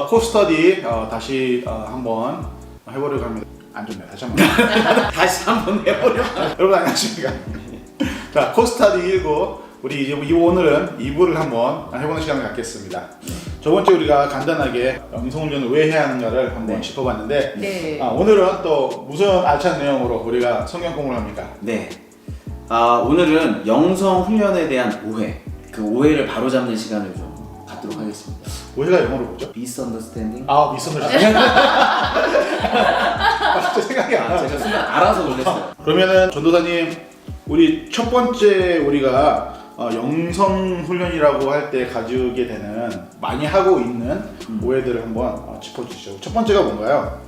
코스터디 다시 한번 해보려고 합니다. 안 좋네요. 다시 한번. 다시 한번 해보려. 여러분 안녕하십니까? 자, 코스터디 19 우리 이제 오늘은 2부를 한번 해보는 시간을 갖겠습니다. 저번주에 우리가 간단하게 영성훈련을 왜 해야 하는가를 한번 짚어봤는데 네. 오늘은 또 무슨 알찬 내용으로 우리가 성경 공부를 합니까? 네. 오늘은 영성 훈련에 대한 오해, 그 오해를 바로잡는 시간을 좀 갖도록 하겠습니다. 오해가 영어로 뭐죠? 미스언더스탠딩? 미스언더스탠딩. 갑자기 생각이 안 나요. 제가 순간 알아서 놀랐어요. 그러면은 전도사님, 우리 첫 번째 우리가 영성 훈련이라고 할 때 가지게 되는 많이 하고 있는 오해들을 한번 짚어주시죠. 첫 번째가 뭔가요?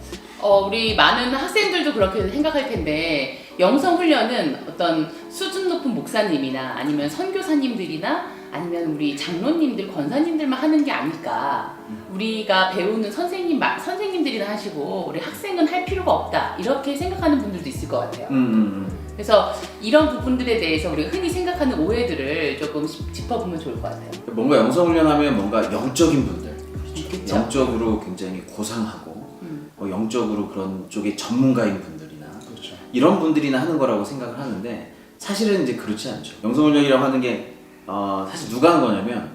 우리 많은 학생들도 그렇게 생각할 텐데 영성 훈련은 어떤 수준 높은 목사님이나 아니면 선교사님들이나 아니면 우리 장로님들, 권사님들만 하는 게 아닐까. 우리가 배우는 선생님들이나 하시고 우리 학생은 할 필요가 없다. 이렇게 생각하는 분들도 있을 것 같아요. 그래서 이런 부분들에 대해서 우리가 흔히 생각하는 오해들을 조금 짚어보면 좋을 것 같아요. 뭔가 영성 훈련하면 뭔가 영적인 분들, 그쵸? 영적으로 굉장히 고상하고 영적으로 그런 쪽에 전문가인 분들이나 그렇죠. 이런 분들이나 하는 거라고 생각을 하는데 사실은 이제 그렇지 않죠. 영성 훈련이라고 하는 게 사실 누가 하는 거냐면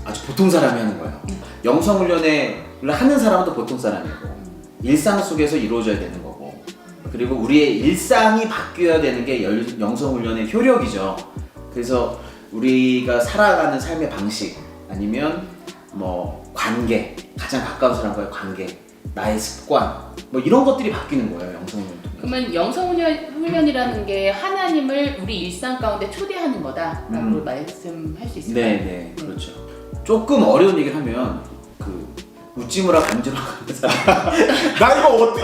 아주 보통 사람이 하는 거예요. 영성 훈련을 하는 사람도 보통 사람이고 일상 속에서 이루어져야 되는 거고 그리고 우리의 일상이 바뀌어야 되는 게 영성 훈련의 효력이죠. 그래서 우리가 살아가는 삶의 방식 아니면 뭐 관계, 가장 가까운 사람과의 관계, 나의 습관 뭐 이런 것들이 바뀌는 거예요. 영성 훈련 통해서. 그러면 영성 훈련이라는 게 하나님을 우리 일상 가운데 초대하는 거다라고 말씀할 수 있을까요? 네, 그렇죠. 조금 어려운 얘기를 하면 그 우찌무라 간조라고 하는 사람. 나 이거 어떻게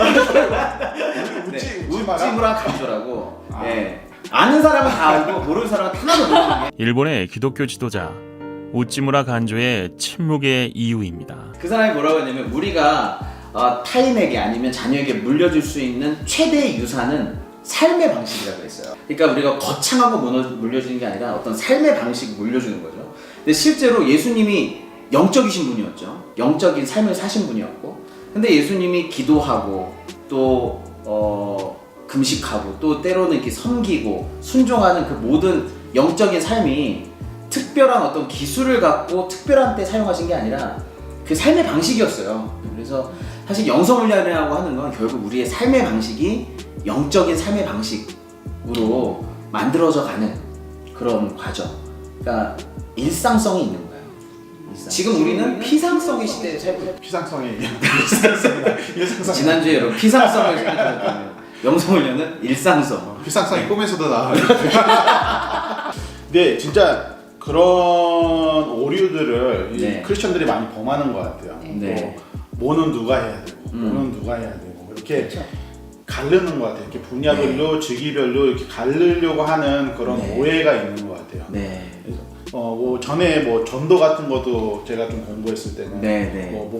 우찌무라 간조라고. 네. 아는 사람은 다 알고 모르는 사람은 하나도 모르는 게. 일본의 기독교 지도자 우찌무라 간조의 침묵의 이유입니다. 그 사람이 뭐라고 했냐면 우리가 타인에게 아니면 자녀에게 물려줄 수 있는 최대의 유산은 삶의 방식이라고 했어요. 그러니까 우리가 거창한 거 물려주는 게 아니라 어떤 삶의 방식을 물려주는 거죠. 근데 실제로 예수님이 영적이신 분이었죠. 영적인 삶을 사신 분이었고 근데 예수님이 기도하고 또 금식하고 또 때로는 이렇게 섬기고 순종하는 그 모든 영적인 삶이 특별한 어떤 기술을 갖고 특별한 때 사용하신 게 아니라 그 삶의 방식이었어요. 그래서 사실 영성훈련이라고 하는 건 결국 우리의 삶의 방식이 영적인 삶의 방식으로 만들어져 가는 그런 과정. 그러니까 일상성이 있는 거예요. 지금 우리는 피상성의 시대에 살고 있어요. 피상성이 지난주에 여러분 피상성을 생각하셨다면 영성훈련은 일상성. 피상성이 꿈에서도 나와요. 네, 진짜 그런 오류들을 크리스천들이 많이 범하는 것 같아요. 네. 뭐는 누가 해야 되고, 뭐는 누가 해야 되고 이렇게 가르는 것 같아요. 이렇게 분야별로, 직위별로 이렇게 가르려고 하는 그런 오해가 있는 것 같아요. 네. 뭐 전에 뭐 전도 같은 것도 제가 좀 공부했을 때는 뭐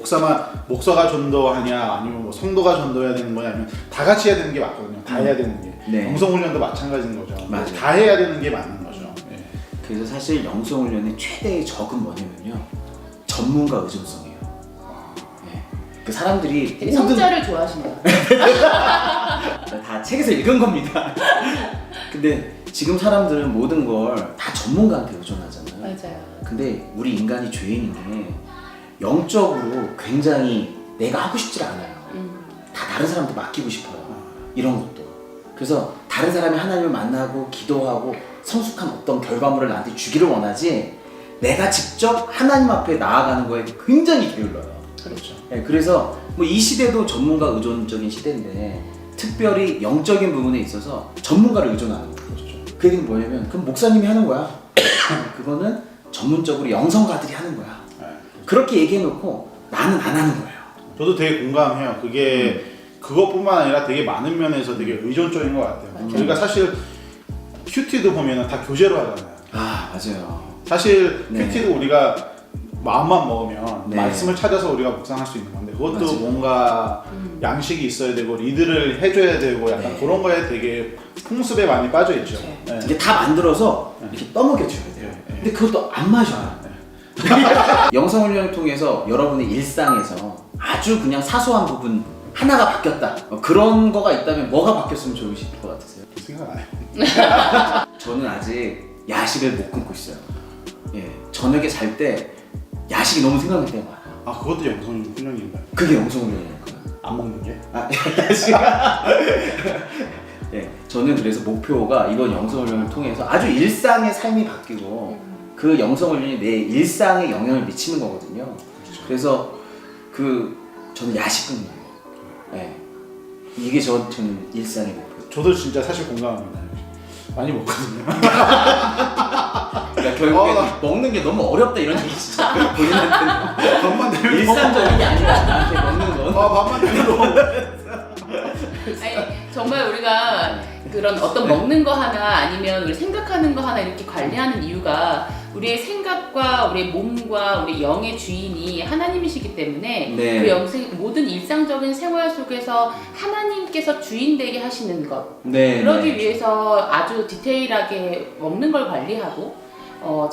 목사가 전도하냐 아니면 뭐 성도가 전도해야 되는 거냐 아니면 다 같이 해야 되는 게 맞거든요. 다 해야 되는 게. 영성훈련도 마찬가지인 거죠. 맞아요. 다 해야 되는 게 맞는 거죠. 그래서 사실 영성훈련의 최대의 적은 뭐냐면요, 전문가 의존성이에요. 그 사람들이 되게 성자를 좋아하시네요. 다 책에서 읽은 겁니다. 근데 지금 사람들은 모든 걸 다 전문가한테 의존하잖아요. 맞아요. 근데 우리 인간이 죄인인 게 영적으로 굉장히 내가 하고 싶지 않아요. 다 다른 사람한테 맡기고 싶어요. 이런 것도. 그래서 다른 사람이 하나님을 만나고 기도하고 성숙한 어떤 결과물을 나한테 주기를 원하지 내가 직접 하나님 앞에 나아가는 거에 굉장히 게을러요. 그렇죠. 네, 그래서 뭐 이 시대도 전문가 의존적인 시대인데 특별히 영적인 부분에 있어서 전문가를 의존하는 거죠. 그 얘기는 뭐냐면 그럼 목사님이 하는 거야. 그거는 전문적으로 영성가들이 하는 거야. 그렇게 얘기해놓고 나는 안 하는 거예요. 저도 되게 공감해요. 그게 그것뿐만 아니라 되게 많은 면에서 되게 의존적인 것 같아요. 우리가 사실 큐티도 보면은 다 교제로 하잖아요. 맞아요. 사실 큐티도 우리가 마음만 먹으면 네. 말씀을 찾아서 우리가 묵상할 수 있는 건데 그것도 맞아요. 뭔가 양식이 있어야 되고 리드를 해줘야 되고 약간 네. 그런 거에 되게 풍습에 많이 빠져 있죠. 네. 이게 다 만들어서 이렇게 떠먹여 줘야 돼요. 근데 그것도 안 마셔요. 영성 훈련을 통해서 여러분의 일상에서 아주 그냥 사소한 부분 하나가 바뀌었다. 그런 거가 있다면 뭐가 바뀌었으면 좋으실 것 같으세요? 생각 안 해요. 저는 아직 야식을 못 끊고 있어요. 예, 저녁에 잘 때 야식이 너무 생각날 때가 많아요. 아 그것도 영성 훈련인가요? 그게 영성 훈련이니까요. 안 먹는 게? 아, 야식. 예, 저는 그래서 목표가 이번 영성 훈련을 통해서 아주 일상의 삶이 바뀌고 그 영성 훈련이 내 일상에 영향을 미치는 거거든요. 그래서 저는 야식 끊는 거. 예, 이게 저는 일상의 목표. 저도 진짜 사실 공감합니다. 많이 먹거든요. 그러니까 결국에 먹는 게 너무 어렵다 이런 얘기죠. 본인한테는 밥만 되면 일상적인 게 아니라 나한테 먹는 건. 밥만 되면 너무. 아니, 정말 우리가 그런 어떤 먹는 거 하나 아니면 우리 생각하는 거 하나 이렇게 관리하는 이유가 우리의 생각과 우리의 몸과 우리 영의 주인이 하나님이시기 때문에 네. 그 모든 일상적인 생활 속에서 하나님께서 주인 되게 하시는 것 네. 그러기 위해서 아주 디테일하게 먹는 걸 관리하고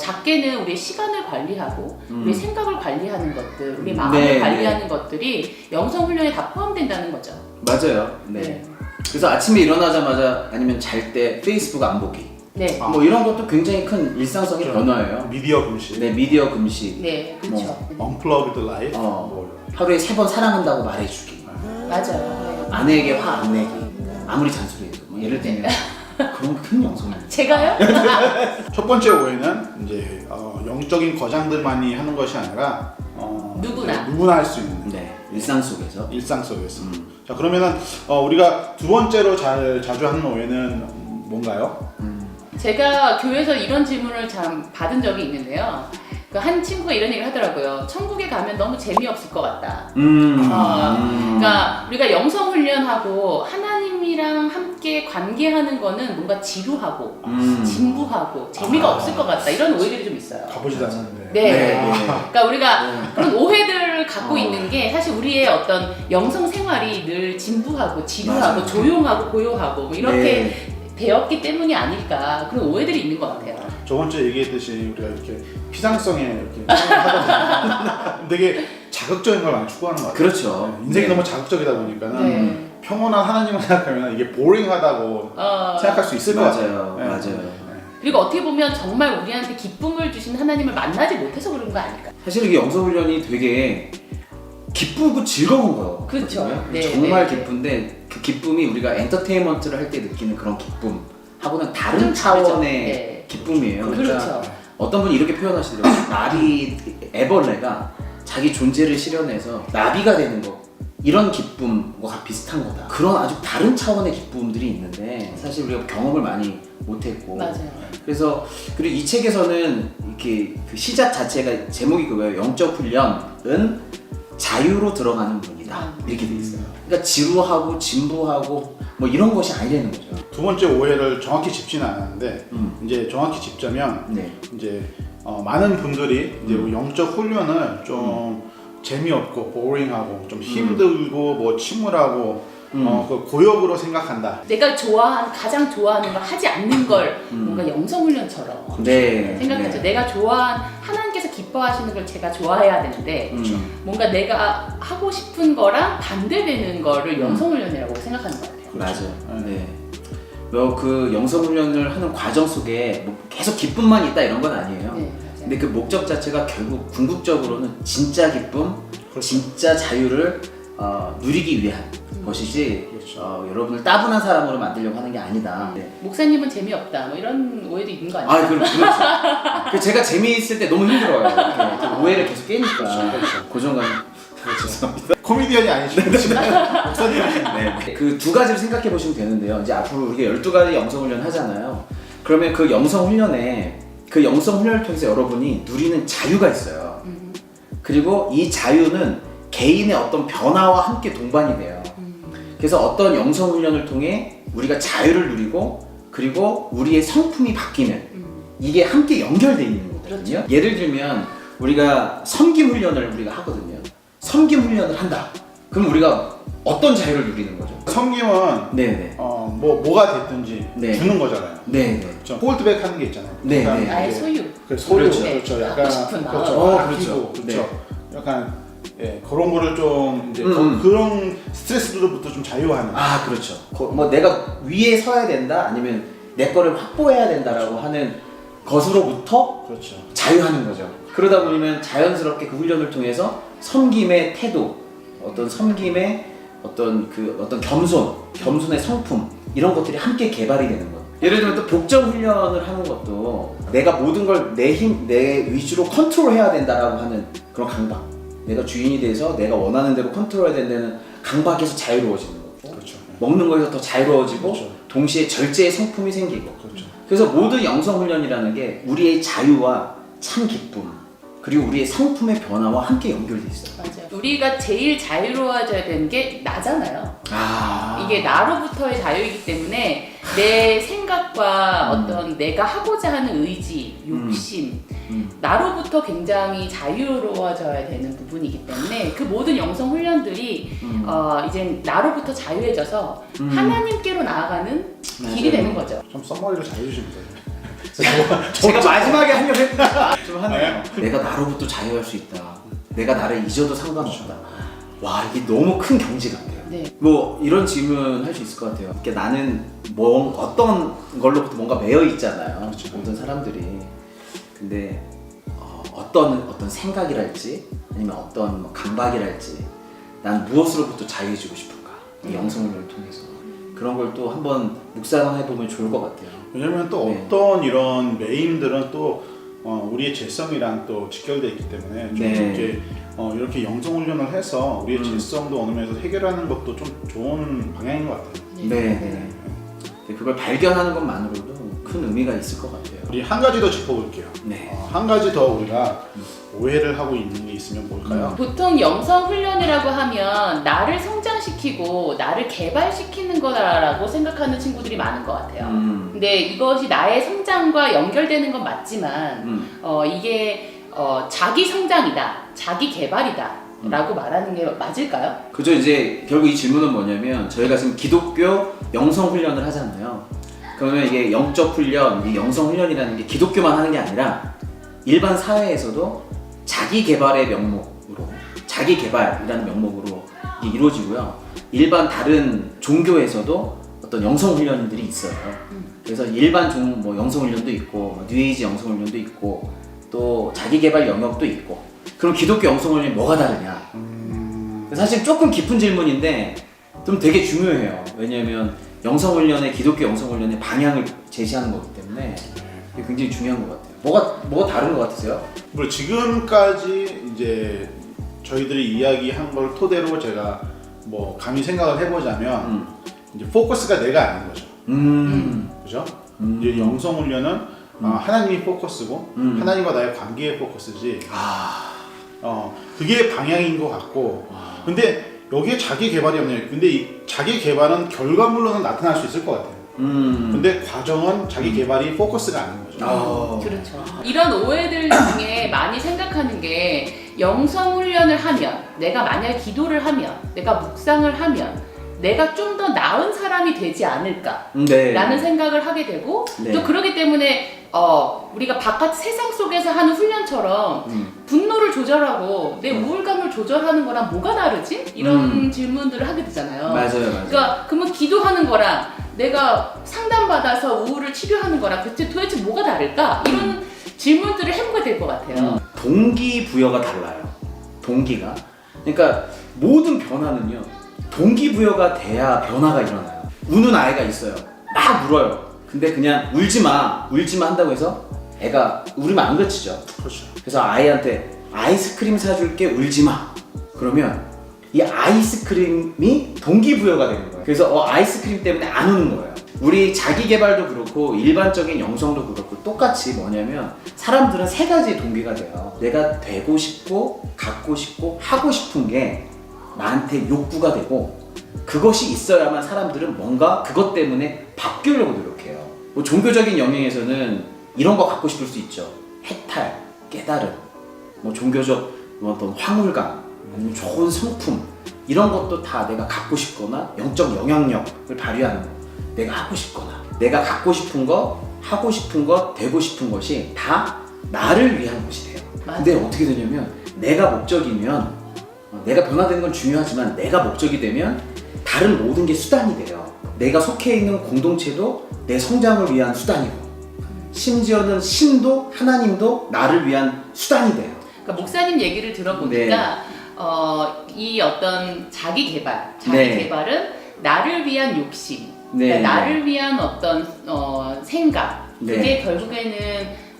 작게는 우리의 시간을 관리하고 우리의 생각을 관리하는 것들 우리 마음을 네, 관리하는 것들이 영성 훈련에 다 포함된다는 거죠. 맞아요. 네. 그래서 아침에 일어나자마자 아니면 잘 때 페이스북 안 보기. 네. 뭐 이런 것도 굉장히 큰 일상적인 변화예요. 미디어 금식. 네, 미디어 금식. 네, 그렇죠. Unplugged Life. 하루에 3번 사랑한다고 말해주기. 맞아요. 네. 아내에게 화 안 내기. 아무리 잔소리해도. 뭐 예를 들면 그런 거 큰 영성이에요. 제가요? 첫 번째 오해는 이제 영적인 거장들만이 하는 것이 아니라 누구나 할 수 있는 네, 일상 속에서. 일상 속에서. 자 그러면은 우리가 두 번째로 자주 하는 오해는 뭔가요? 제가 교회에서 이런 질문을 참 받은 적이 있는데요. 그 한 친구가 이런 얘기를 하더라고요. 천국에 가면 너무 재미없을 것 같다. 그러니까 우리가 영성 훈련하고 하나님이랑 함께 관계하는 거는 뭔가 지루하고 진부하고 재미가 없을 것 같다. 이런 오해들이 좀 있어요. 가보지도 않았는데. 네. 그러니까 우리가 그런 오해들을 갖고 있는 게 사실 우리의 어떤 영성 생활이 늘 진부하고 지루하고 맞아요. 조용하고 고요하고 뭐 이렇게 되었기 때문이 아닐까 그런 오해들이 있는 것 같아요. 저번 주에 얘기했듯이 우리가 이렇게 피상성에 이렇게 하다 보면 되게 자극적인 걸 많이 추구하는 것 같아요. 그렇죠. 인생이 네. 너무 자극적이다 보니까는 평온한 하나님을 생각하면 이게 보링하다고 생각할 수 있을 것 같아요. 네. 맞아요. 그리고 어떻게 보면 정말 우리한테 기쁨을 주신 하나님을 만나지 못해서 그런 거 아닐까? 사실 이게 영성 훈련이 되게 기쁘고 즐거운 거예요. 그렇죠. 네, 정말 네, 기쁜데 그 기쁨이 우리가 엔터테인먼트를 할 때 느끼는 그런 기쁨 하고는 다른 좀 차원의 네. 기쁨이에요. 그렇죠. 어떤 분이 이렇게 표현하시더라고요. 나비, 애벌레가 자기 존재를 실현해서 나비가 되는 거 이런 기쁨과 비슷한 거다. 그런 아주 다른 차원의 기쁨들이 있는데 사실 우리가 경험을 많이 못했고 맞아요. 그래서 그리고 이 책에서는 이렇게 그 시작 자체가 제목이 그거예요. 영적 훈련은 자유로 들어가는 문이다 이렇게 돼 있어요. 그러니까 지루하고 진부하고 뭐 이런 것이 아니라는 거죠. 두 번째 오해를 정확히 짚지는 않았는데 이제 정확히 짚자면 네. 이제 많은 분들이 이제 영적 훈련을 좀 재미없고 보링하고 좀 힘들고 뭐 침울하고 그 고역으로 생각한다. 내가 가장 좋아하는 걸 하지 않는 걸 뭔가 영성 훈련처럼 네. 생각하죠. 네. 내가 좋아하는 하나님께서 기뻐하시는 걸 제가 좋아해야 되는데 뭔가 내가 하고 싶은 거랑 반대되는 거를 영성 훈련이라고 생각하는 것 같아요. 맞아요. 네. 그 영성 훈련을 하는 과정 속에 뭐 계속 기쁨만 있다 이런 건 아니에요. 네, 맞아요. 근데 그 목적 자체가 결국 궁극적으로는 진짜 기쁨, 그렇죠. 진짜 자유를 누리기 위한 것이지 그렇죠. 여러분을 따분한 사람으로 만들려고 하는 게 아니다. 네. 목사님은 재미없다 뭐 이런 오해도 있는 거 아니에요? 그렇죠. 제가 재미있을 때 너무 힘들어요. 이렇게 오해를 계속 깨니까. 고정감. 죄송합니다. 코미디언이 아니시죠? 목사님이신데. 네. 그 두 가지를 생각해 보시면 되는데요. 이제 앞으로 우리가 12가지 영성 훈련 하잖아요. 그러면 그 영성 훈련에 그 영성 훈련을 통해서 여러분이 누리는 자유가 있어요. 그리고 이 자유는 개인의 어떤 변화와 함께 동반이 돼요. 그래서 어떤 영성 훈련을 통해 우리가 자유를 누리고 그리고 우리의 성품이 바뀌는 이게 함께 연결돼 있는 거거든요. 그렇죠. 예를 들면 우리가 섬김 훈련을 우리가 하거든요. 섬김 훈련을 한다. 그럼 우리가 어떤 자유를 누리는 거죠? 섬김은 네네. 뭐가 됐든지 네. 주는 거잖아요. 네. 그렇죠. 홀드백 하는 게 있잖아요. 네, 그러니까 네. 이제 나의 소유. 그 소유 그렇죠. 그렇죠. 약간 갖고 싶은 마음. 그렇죠. 아끼고 그렇죠. 그렇죠. 약간 그런 거를 좀 이제 음. 그런 스트레스로부터 좀 자유하는. 아, 그렇죠. 뭐 내가 위에 서야 된다, 아니면 내 거를 확보해야 된다라고 하는 것으로부터 그렇죠. 자유하는 거죠. 그러다 보면 자연스럽게 그 훈련을 통해서 섬김의 태도, 어떤 섬김의 어떤 겸손의 성품, 이런 것들이 함께 개발이 되는 거예요. 예를 들면 또 복정 훈련을 하는 것도 내가 모든 걸 내 위주로 컨트롤해야 된다라고 하는 그런 강박. 내가 주인이 돼서 내가 원하는 대로 컨트롤해야 된다는 강박에서 자유로워지는 거고, 그렇죠. 먹는 거에서 더 자유로워지고, 그렇죠. 동시에 절제의 성품이 생기고. 그렇죠. 그래서 모든 영성 훈련이라는 게 우리의 자유와 참 기쁨, 그리고 우리의 성품의 변화와 함께 연결돼 있어요. 맞아요. 우리가 제일 자유로워져야 되는 게 나잖아요. 이게 나로부터의 자유이기 때문에 내 생각과 어떤 내가 하고자 하는 의지, 욕심, 나로부터 굉장히 자유로워져야 되는 부분이기 때문에 그 모든 영성 훈련들이 이제 나로부터 자유해져서 하나님께로 나아가는 길이 되는 거죠. 좀 썸머리를 잘 해주시면 돼요. 제가 마지막에 하려고 했는데 좀 하네요. 내가 나로부터 자유할 수 있다. 내가 나를 잊어도 상관없다. 와, 이게 너무 큰 경지 같아요. 네. 뭐 이런 질문 할 수 있을 것 같아요. 그러니까 나는 어떤 걸로부터 뭔가 매여 있잖아요. 그렇죠. 모든 사람들이. 근데 어떤 생각이랄지, 아니면 어떤 뭐 강박이랄지, 난 무엇으로부터 자유해지고 싶은가? 이 영성을 통해서 그런 걸 또 한번 묵상해 보면 좋을 것 같아요. 왜냐면 또 네. 어떤 이런 메인들은 또 우리의 재성이랑 또 직결되어 있기 때문에 좀 네. 이렇게 영성 훈련을 해서 우리의 음. 재성도 어느 면에서 해결하는 것도 좀 좋은 방향인 것 같아요. 네. 그걸 발견하는 것만으로도 큰 의미가 있을 것 같아요. 우리 한 가지 더 짚어볼게요. 네. 한 가지 더 우리가 오해를 하고 있는 게 있으면 뭘까요? 보통 영성 훈련이라고 하면 나를 성장시키고 나를 개발시키는 거다라고 생각하는 친구들이 많은 것 같아요. 근데 이것이 나의 성장과 연결되는 건 맞지만 이게 자기 성장이다, 자기 개발이다 라고 말하는 게 맞을까요? 그죠. 이제 결국 이 질문은 뭐냐면, 저희가 지금 기독교 영성 훈련을 하잖아요. 그러면 이게 영적 훈련, 이 영성 훈련이라는 게 기독교만 하는 게 아니라 일반 사회에서도 자기 개발의 명목으로, 자기 개발이라는 명목으로 이게 이루어지고요. 일반 다른 종교에서도 어떤 영성 훈련들이 있어요. 그래서 일반 뭐 영성 훈련도 있고, 뭐 뉴에이지 영성 훈련도 있고, 또 자기 개발 영역도 있고. 그럼 기독교 영성 훈련이 뭐가 다르냐? 사실 조금 깊은 질문인데 좀 되게 중요해요. 왜냐하면 기독교 영성 훈련의 방향을 제시하는 거기 때문에 이게 굉장히 중요한 것 같아요. 뭐가 다른 것 같으세요? 물론 지금까지 이제 저희들이 이야기한 걸 토대로 제가 뭐 감히 생각을 해보자면 이제 포커스가 내가 아닌 거죠. 그죠? 이제 영성 훈련은 하나님이 포커스고 하나님과 나의 관계의 포커스지. 그게 방향인 것 같고. 근데 여기에 자기 개발이 없네요. 근데 이 자기 개발은 결과물로는 나타날 수 있을 것 같아요. 근데 과정은 자기 개발이 포커스가 아닌 거죠. 그렇죠. 이런 오해들 중에 많이 생각하는 게 영성 훈련을 하면, 내가 만약 기도를 하면, 내가 묵상을 하면 내가 좀 더 나은 사람이 되지 않을까라는 생각을 하게 되고, 또 그러기 때문에 우리가 바깥 세상 속에서 하는 훈련처럼 분노를 조절하고 내 우울감을 조절하는 거랑 뭐가 다르지? 이런 질문들을 하게 되잖아요. 맞아요. 그러니까 그러면 기도하는 거랑 내가 상담받아서 우울을 치료하는 거랑 도대체 뭐가 다를까? 이런 질문들을 해보게 될 것 같아요. 동기부여가 달라요. 동기가. 그러니까 모든 변화는요, 동기부여가 돼야 변화가 일어나요. 우는 아이가 있어요. 막 울어요. 근데 그냥 울지 마 한다고 해서 애가 울으면 안 그치죠. 그렇죠. 그래서 아이한테 아이스크림 사줄게, 울지 마. 그러면 이 아이스크림이 동기부여가 되는 거예요. 그래서 아이스크림 때문에 안 우는 거예요. 우리 자기 개발도 그렇고 일반적인 영성도 그렇고 똑같이 뭐냐면, 사람들은 세 가지의 동기가 돼요. 내가 되고 싶고, 갖고 싶고, 하고 싶은 게 나한테 욕구가 되고, 그것이 있어야만 사람들은 뭔가 그것 때문에 바뀌려고 노력해요. 뭐 종교적인 영역에서는 이런 거 갖고 싶을 수 있죠. 해탈, 깨달음, 뭐 종교적 어떤 황홀감, 아니면 좋은 성품, 이런 것도 다 내가 갖고 싶거나 영적 영향력을 발휘하는 거. 내가 하고 싶거나 내가 갖고 싶은 거, 하고 싶은 것, 되고 싶은 것이 다 나를 위한 것이 돼요. 맞아요. 근데 어떻게 되냐면 내가 목적이면 내가 변화되는 건 중요하지만 내가 목적이 되면 다른 모든 게 수단이 돼요. 내가 속해 있는 공동체도 내 성장을 위한 수단이고 심지어는 신도 하나님도 나를 위한 수단이 돼요. 그러니까 목사님 얘기를 들어보니까 이 어떤 자기 개발은 나를 위한 욕심, 그러니까 나를 위한 어떤 생각, 그게 결국에는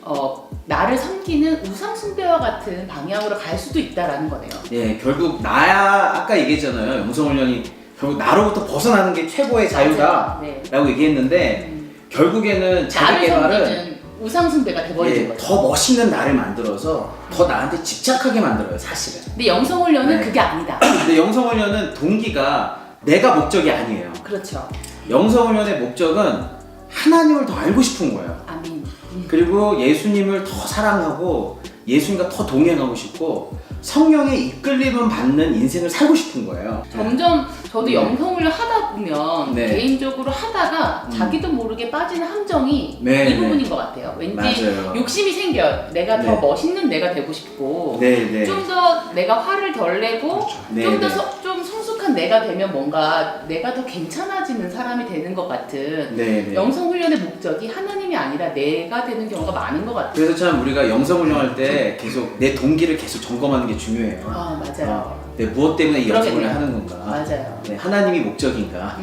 나를 섬기는 우상 숭배와 같은 방향으로 갈 수도 있다라는 거네요. 예, 결국 아까 얘기했잖아요. 영성훈련이 결국 나로부터 벗어나는 게 최고의 자유다라고 얘기했는데 결국에는 자기 나를 개발은 섬기는 우상 숭배가 돼버리는 거죠. 더 멋있는 나를 만들어서 더 나한테 집착하게 만들어요, 사실은. 근데 영성훈련은 그게 아니다. 근데 영성훈련은 동기가 내가 목적이 아니에요. 그렇죠. 영성훈련의 목적은 하나님을 더 알고 싶은 거예요. 아멘. 그리고 예수님을 더 사랑하고 예수님과 더 동행하고 싶고 성령의 이끌림을 받는 인생을 살고 싶은 거예요. 점점 저도 영성훈련 하다 보면 네. 개인적으로 하다가 자기도 모르게 빠지는 함정이 네, 이 네. 부분인 것 같아요. 왠지 맞아요. 욕심이 생겨요. 내가 네. 더 멋있는 내가 되고 싶고 네. 좀 더 내가 화를 덜 내고 네, 좀 더 네. 좀 성숙한 내가 되면 뭔가 내가 더 괜찮아지는 사람이 되는 것 같은 네. 영성훈련의 목적이 하나님이 아니라 내가 되는 경우가 많은 것 같아요. 그래서 참 우리가 영성훈련할 때 계속 내 동기를 계속 점검하는 게 중요해요. 아 맞아요. 내 무엇 때문에 이 영성훈련을 그러겠네요. 하는 건가? 맞아요. 네, 하나님이 목적인가?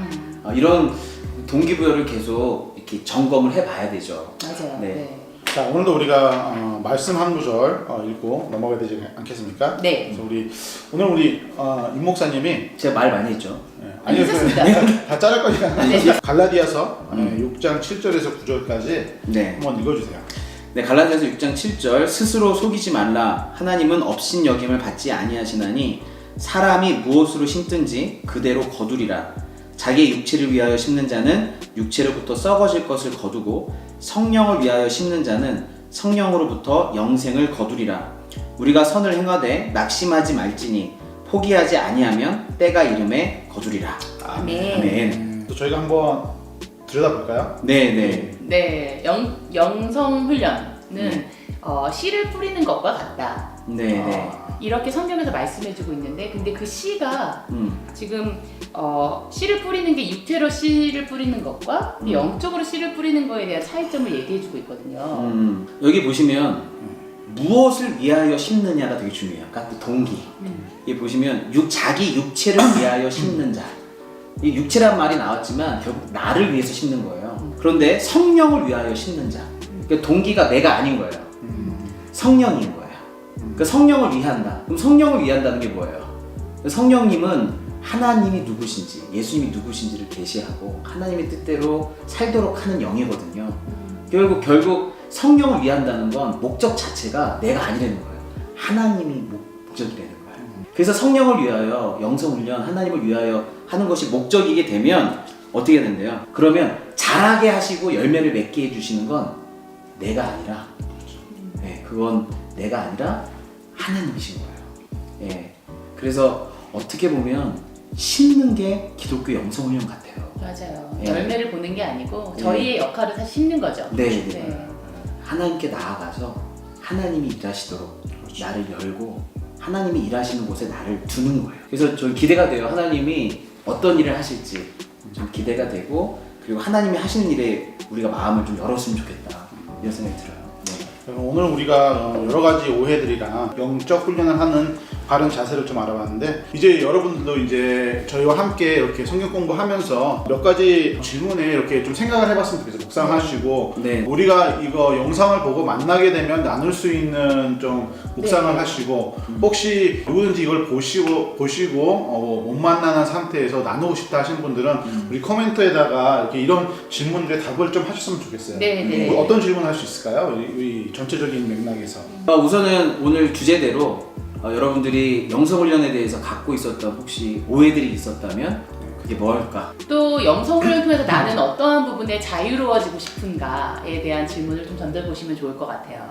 이런 동기부여를 계속 이렇게 점검을 해봐야 되죠. 맞아요. 네. 네. 자, 오늘도 우리가 말씀 한 구절 읽고 넘어가야 되지 않겠습니까? 네. 그래서 오늘 우리 임 목사님이 제가 말 많이 했죠. 아니, 했습니다. 다 자를 거니까 네. 갈라디아서 6장 7절에서 9절까지 네. 한번 읽어주세요. 네, 갈라디아서 6장 7절 스스로 속이지 말라. 하나님은 업신 여김을 받지 아니하시나니 사람이 무엇으로 심든지 그대로 거두리라. 자기의 육체를 위하여 심는 자는 육체로부터 썩어질 것을 거두고 성령을 위하여 심는 자는 성령으로부터 영생을 거두리라. 우리가 선을 행하되 낙심하지 말지니 포기하지 아니하면 때가 이름에 거두리라. 아멘. 아멘. 또 저희가 한번 들여다볼까요? 네. 네, 영성훈련은 씨를 뿌리는 것과 같다. 네. 이렇게 성경에서 말씀해주고 있는데, 근데 그 씨가 지금 씨를 뿌리는 게 육체로 씨를 뿌리는 것과 영적으로 씨를 뿌리는 거에 대한 차이점을 얘기해주고 있거든요. 여기 보시면 무엇을 위하여 심느냐가 되게 중요해요. 아까 그 동기. 여기 보시면 자기 육체를 위하여 심는 자. 이 육체란 말이 나왔지만 결국 나를 위해서 심는 거예요. 그런데 성령을 위하여 심는 자. 그러니까 동기가 내가 아닌 거예요. 성령인 거예요. 그러니까 성령을 위한다. 그럼 성령을 위한다는 게 뭐예요? 성령님은 하나님이 누구신지, 예수님이 누구신지를 계시하고 하나님의 뜻대로 살도록 하는 영이거든요. 결국 성령을 위한다는 건 목적 자체가 내가 아니라는 거예요. 하나님이 목적이라는 거예요. 그래서 성령을 위하여 영성훈련, 하나님을 위하여 하는 것이 목적이게 되면 어떻게 된대요? 그러면 자라게 하시고 열매를 맺게 해주시는 건 내가 아니라, 그건 내가 아니라 하나님이신 거예요. 그래서 어떻게 보면 심는 게 기독교 영성훈련 같아요. 맞아요. 열매를 보는 게 아니고 저희의 역할은 사실 심는 거죠. 네. 하나님께 나아가서 하나님이 일하시도록 나를 열고 하나님이 일하시는 곳에 나를 두는 거예요. 그래서 좀 기대가 돼요. 하나님이 어떤 일을 하실지 좀 기대가 되고, 그리고 하나님이 하시는 일에 우리가 마음을 좀 열었으면 좋겠다, 이런 생각이 들어요. 오늘 우리가 여러 가지 오해들이랑 영적 훈련을 하는 바른 자세를 좀 알아봤는데, 이제 여러분들도 이제 저희와 함께 이렇게 성경 공부하면서 몇 가지 질문에 이렇게 좀 생각을 해봤으면 좋겠어요. 묵상하시고 우리가 이거 영상을 보고 만나게 되면 나눌 수 있는 좀 묵상을 하시고, 혹시 누구든지 이걸 보시고 못 만나는 상태에서 나누고 싶다 하시는 분들은 우리 코멘트에다가 이렇게 이런 질문들에 답을 좀 하셨으면 좋겠어요. 네. 어떤 질문 할 수 있을까요? 우리 전체적인 맥락에서. 우선은 오늘 주제대로 여러분들이 영성훈련에 대해서 갖고 있었던 혹시 오해들이 있었다면 그게 뭘까? 또 영성훈련을 통해서 나는 어떠한 부분에 자유로워지고 싶은가에 대한 질문을 좀 던져보시면 좋을 것 같아요.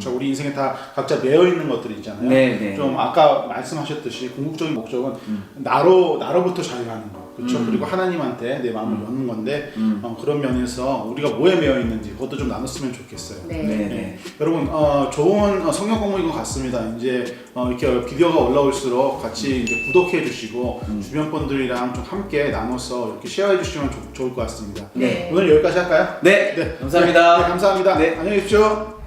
우리 인생에 다 각자 매여 있는 것들이 있잖아요. 네. 좀 아까 말씀하셨듯이 궁극적인 목적은 나로부터 자유하는 거. 그렇죠. 그리고 하나님한테 내 마음을 여는 건데 그런 면에서 우리가 뭐에 매여 있는지 그것도 좀 나눴으면 좋겠어요. 네. 네. 여러분 좋은 성경 공부인 것 같습니다. 이제 이렇게 비디오가 올라올수록 같이 이제 구독해 주시고 주변 분들이랑 좀 함께 나눠서 이렇게 쉐어해 주시면 좋을 것 같습니다. 네. 오늘 여기까지 할까요? 네, 감사합니다. 네, 감사합니다. 네. 안녕히 계십시오.